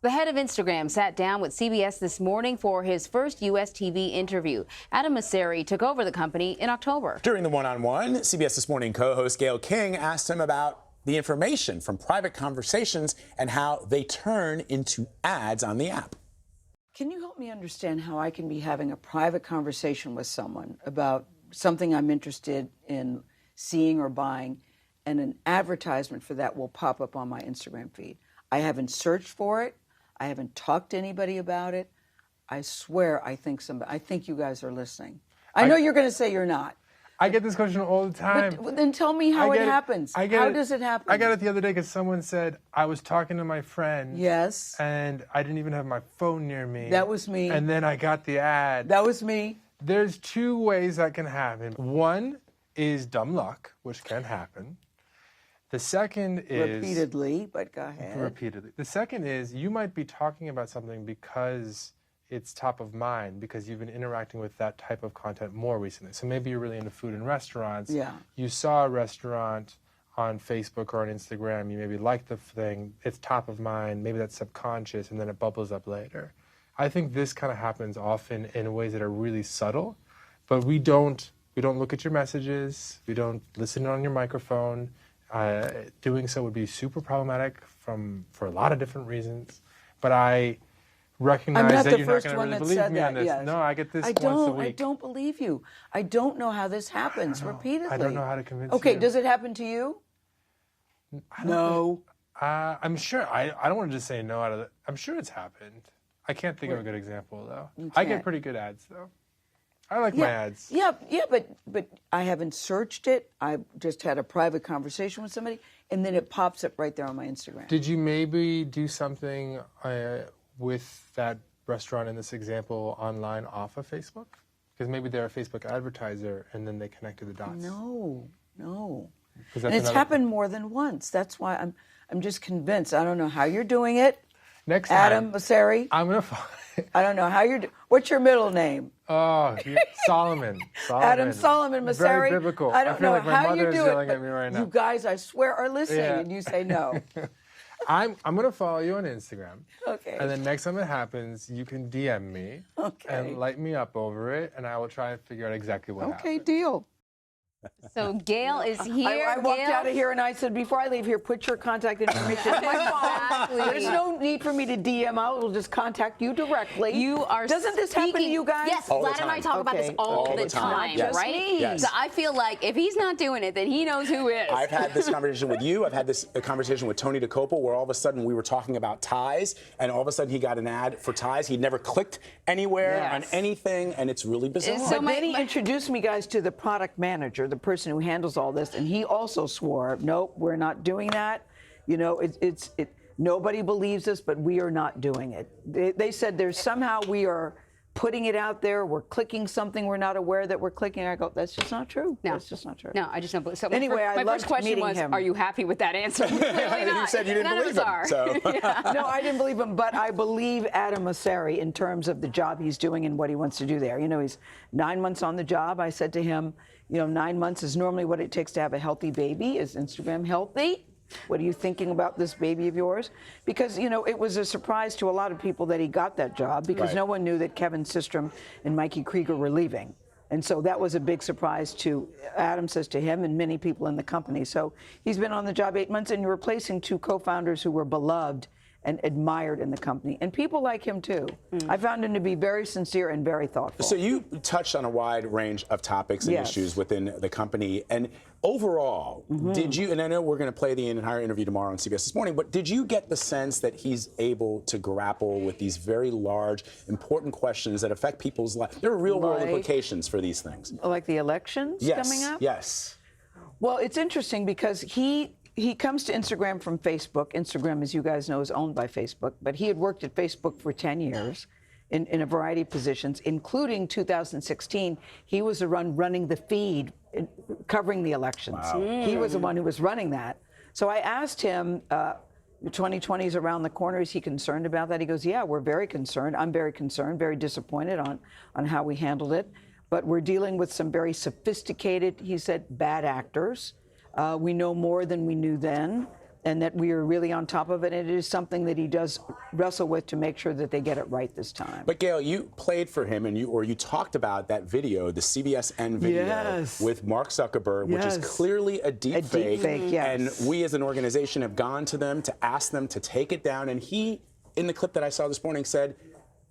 The head of Instagram sat down with CBS this morning for his first U.S. TV interview. Adam Mosseri took over the company in October. During the one-on-one, CBS This Morning co-host Gayle King asked him about the information from private conversations and how they turn into ads on the app. Can you help me understand how I can be having a private conversation with someone about something I'm interested in seeing or buying, and an advertisement for that will pop up on my Instagram feed? I haven't searched for it. I haven't talked to anybody about it. I swear I think you guys are listening. I know you're going to say you're not. I get this question all the time. But then tell me how it happens. How does it happen? I got it the other day because someone said, I was talking to my friend. Yes. And I didn't even have my phone near me. That was me. And then I got the ad. That was me. There's two ways that can happen. One is dumb luck, which can happen. The second is... Repeatedly, but go ahead. Repeatedly. The second is you might be talking about something because it's top of mind, because you've been interacting with that type of content more recently. So maybe you're really into food and restaurants. Yeah. You saw a restaurant on Facebook or on Instagram. You maybe liked the thing. It's top of mind. Maybe that's subconscious, and then it bubbles up later. I think this kind of happens often in ways that are really subtle, but we don't look at your messages. We don't listen on your microphone. Doing so would be super problematic for a lot of different reasons. But I recognize that you're not going to really believe me on this. Yes. No, I get this once a week. I don't believe you. I don't know how this happens repeatedly. I don't know how to convince you. Okay, does it happen to you? No. I'm sure. I don't want to just say no out of the... I'm sure it's happened. I can't think of a good example, though. I get pretty good ads, though. I like my ads. Yeah, but I haven't searched it. I just had a private conversation with somebody, and then it pops up right there on my Instagram. Did you maybe do something with that restaurant in this example online off of Facebook? Because maybe they're a Facebook advertiser, and then they connected the dots. No. And it's happened more than once. That's why I'm just convinced. I don't know how you're doing it. Next time, Adam Mosseri. I'm gonna. I don't know how you're. What's your middle name? Oh, Solomon. Adam Solomon Mosseri. Very biblical. I don't know like how you do yelling it. At me right now. You guys, I swear, are listening, and you say no. I'm gonna follow you on Instagram. Okay. And then next time it happens, you can DM me. Okay. And light me up over it, and I will try and figure out exactly what happened. Okay, deal. So Gayle is here. I walked out of here and I said, before I leave here, put your contact information in my phone. There's no need for me to DM. I will just contact you directly. You are Doesn't this happen to you guys? Yes, all Vlad and I talk about this all the time, yes. right? Yes. So I feel like if he's not doing it, then he knows who is. I've had this conversation with you. I've had this conversation with Tony DeCoppel, where all of a sudden we were talking about ties, and all of a sudden he got an ad for ties. He'd never clicked anywhere on anything, and it's really bizarre. So then he introduced me, guys, to the product manager, the person who handles all this, and he also swore, nope, we're not doing that. You know, nobody believes us, but we are not doing it. They said there's somehow we are putting it out there, we're clicking something we're not aware that we're clicking. I go, that's just not true. No. That's just not true. No, I just don't believe. So anyway, my first question was, are you happy with that answer? Clearly not. You said you didn't believe him. So. No, I didn't believe him, but I believe Adam Mosseri in terms of the job he's doing and what he wants to do there. You know, he's 9 months on the job. I said to him, you know, 9 months is normally what it takes to have a healthy baby. Is Instagram healthy? What are you thinking about this baby of yours? Because, you know, it was a surprise to a lot of people that he got that job, because no one knew that Kevin Systrom and Mikey Krieger were leaving. And so that was a big surprise to, Adam says, to him and many people in the company. So he's been on the job 8 months, and you're replacing two co-founders who were beloved and admired in the company, and people like him too. I found him to be very sincere and very thoughtful. So you touched on a wide range of topics and issues within the company, and overall, did you, and I know we're going to play the entire interview tomorrow on CBS This Morning, but did you get the sense that he's able to grapple with these very large, important questions that affect people's lives? There are real-world implications for these things. Like the elections coming up? Yes. Well, it's interesting because he comes to Instagram from Facebook. Instagram, as you guys know, is owned by Facebook, but he had worked at Facebook for 10 years in a variety of positions, including 2016. He was the one running the feed, covering the elections. Wow. He was the one who was running that. So I asked him, 2020 is around the corner. Is he concerned about that? He goes, yeah, we're very concerned. I'm very concerned, very disappointed on how we handled it. But we're dealing with some very sophisticated, he said, bad actors. We know more than we knew then. that we are really on top of it. And it is something that he does wrestle with to make sure that they get it right this time. But Gayle, you played for him, and you talked about that video, the CBSN video with Mark Zuckerberg, which is clearly a deep fake. And we as an organization have gone to them to ask them to take it down. And he, in the clip that I saw this morning, said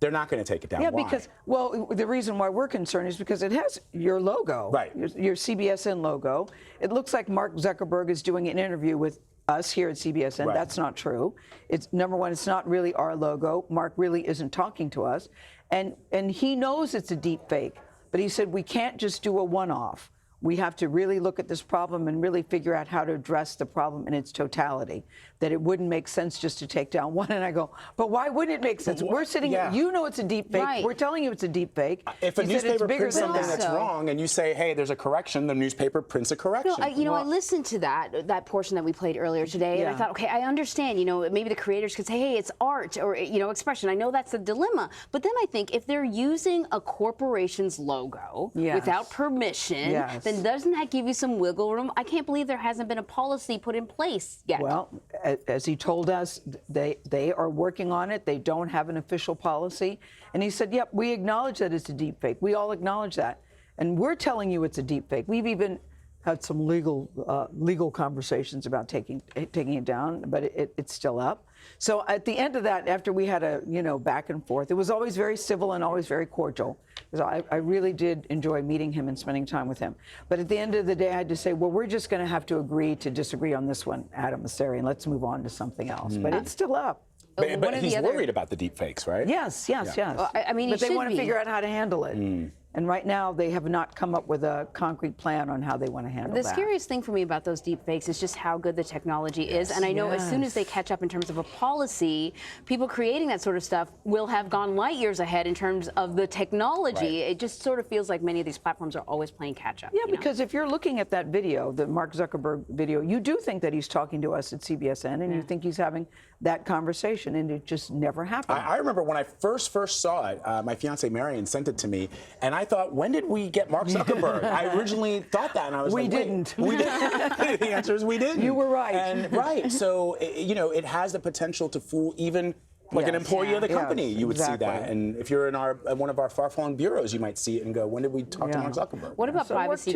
they're not going to take it down. Yeah, Why? because, well, the reason why we're concerned is because it has your logo, your CBSN logo. It looks like Mark Zuckerberg is doing an interview with us here at CBSN. That's not true. It's number one, it's not really our logo. Mark really isn't talking to us. And he knows it's a deep fake, but he said we can't just do a one-off. We have to really look at this problem and really figure out how to address the problem in its totality, that it wouldn't make sense just to take down one. And I go, but why wouldn't it make sense? We're sitting here, you know it's a deep fake. We're telling you it's a deep fake. If a newspaper prints something that's wrong and you say, hey, there's a correction, the newspaper prints a correction. No, you know, I listened to that portion that we played earlier today, and I thought, okay, I understand, you know, maybe the creators could say, hey, it's art or, you know, expression. I know that's a dilemma. But then I think if they're using a corporation's logo without permission, then doesn't that give you some wiggle room? I can't believe there hasn't been a policy put in place yet. Well, as he told us, they are working on it. They don't have an official policy. And he said, yep, we acknowledge that it's a deep fake. We all acknowledge that. And we're telling you it's a deep fake. We've even had some legal conversations about taking it down, but it's still up. So at the end of that, after we had a back and forth, it was always very civil and always very cordial. I really did enjoy meeting him and spending time with him. But at the end of the day, I had to say, well, we're just going to have to agree to disagree on this one, Adam Mosseri, and let's move on to something else. But it's still up. But he's worried about the deep fakes, right? Yes. Well, I mean, but they want to figure out how to handle it. And right now, they have not come up with a concrete plan on how they want to handle that. The scariest thing for me about those deep fakes is just how good the technology is. And I know as soon as they catch up in terms of a policy, people creating that sort of stuff will have gone light years ahead in terms of the technology. It just sort of feels like many of these platforms are always playing catch up. Yeah, because if you're looking at that video, the Mark Zuckerberg video, you do think that he's talking to us at CBSN, and you think he's having that conversation, and it just never happened. I remember when I first saw it, my fiance Marion sent it to me, and I thought, when did we get Mark Zuckerberg? I originally thought that, and I was like, we didn't. The answer is we didn't. You were right. And so it has the potential to fool even like an employee of the company. You would see that, and if you're in one of our far-flung bureaus, you might see it and go, when did we talk to Mark Zuckerberg? What about privacy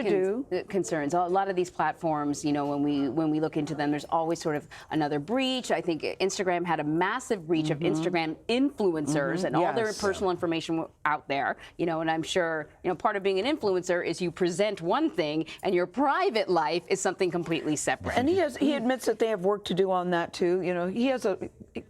concerns? A lot of these platforms, you know, when we look into them, there's always sort of another breach. I think Instagram had a massive breach of Instagram influencers and all their personal information out there. You know, and I'm sure, you know, part of being an influencer is you present one thing, and your private life is something completely separate. And he admits that they have work to do on that too. You know,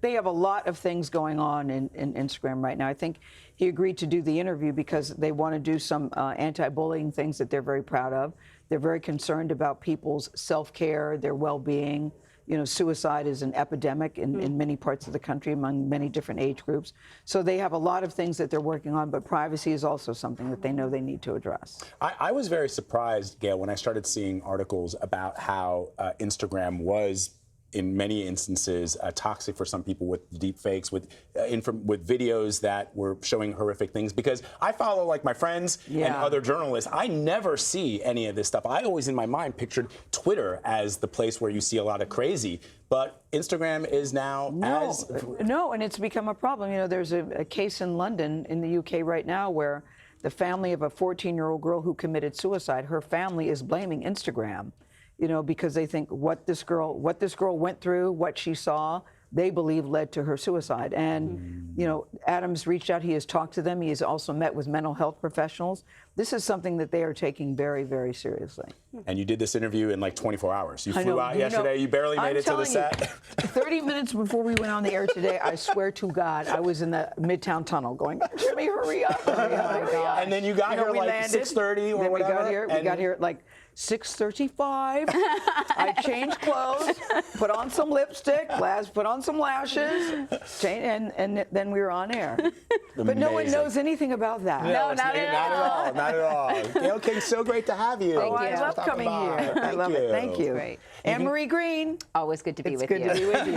they have a lot of things going on in Instagram right now. I think he agreed to do the interview because they want to do some anti-bullying things that they're very proud of. They're very concerned about people's self-care, their well-being. You know, suicide is an epidemic in many parts of the country among many different age groups. So they have a lot of things that they're working on, but privacy is also something that they know they need to address. I was very surprised, Gayle, when I started seeing articles about how Instagram was in many instances toxic for some people with deep fakes, with videos that were showing horrific things. Because I follow like my friends and other journalists. I never see any of this stuff. I always in my mind pictured Twitter as the place where you see a lot of crazy. But Instagram is now No, and it's become a problem. You know, there's a case in London in the UK right now where the family of a 14-year-old girl who committed suicide, her family is blaming Instagram. You know, because they think what this girl went through, what she saw, they believe led to her suicide. And, you know, Adam's reached out. He has talked to them. He has also met with mental health professionals. This is something that they are taking very, very seriously. And you did this interview in like 24 hours. You flew out yesterday. You barely made it to the set. 30 minutes before we went on the air today, I swear to God, I was in the Midtown Tunnel going, Jimmy, hurry up. Hurry up. And then you got here like 6:30 or whatever. We got here at like 6:35. I changed clothes, put on some lipstick, put on some lashes, and then we were on air. But no one knows anything about that. No, not at all. Not at all. Gayle King, so great to have you. Thank you. I love coming here. I love it. Thank you. Great. Anne-Marie Green. Always good to be It's with good you. to be with you.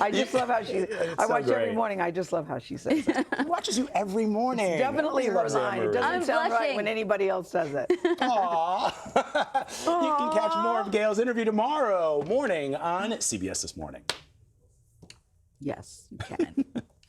I just love how she. I watch every great. morning. I just love how she says it. He watches you every morning. Definitely her Loves line. It Anne-Marie. doesn't I'm sound right blushing. when anybody else says it. Aww. You can catch more of Gayle's interview tomorrow morning on CBS This Morning. Yes, you can.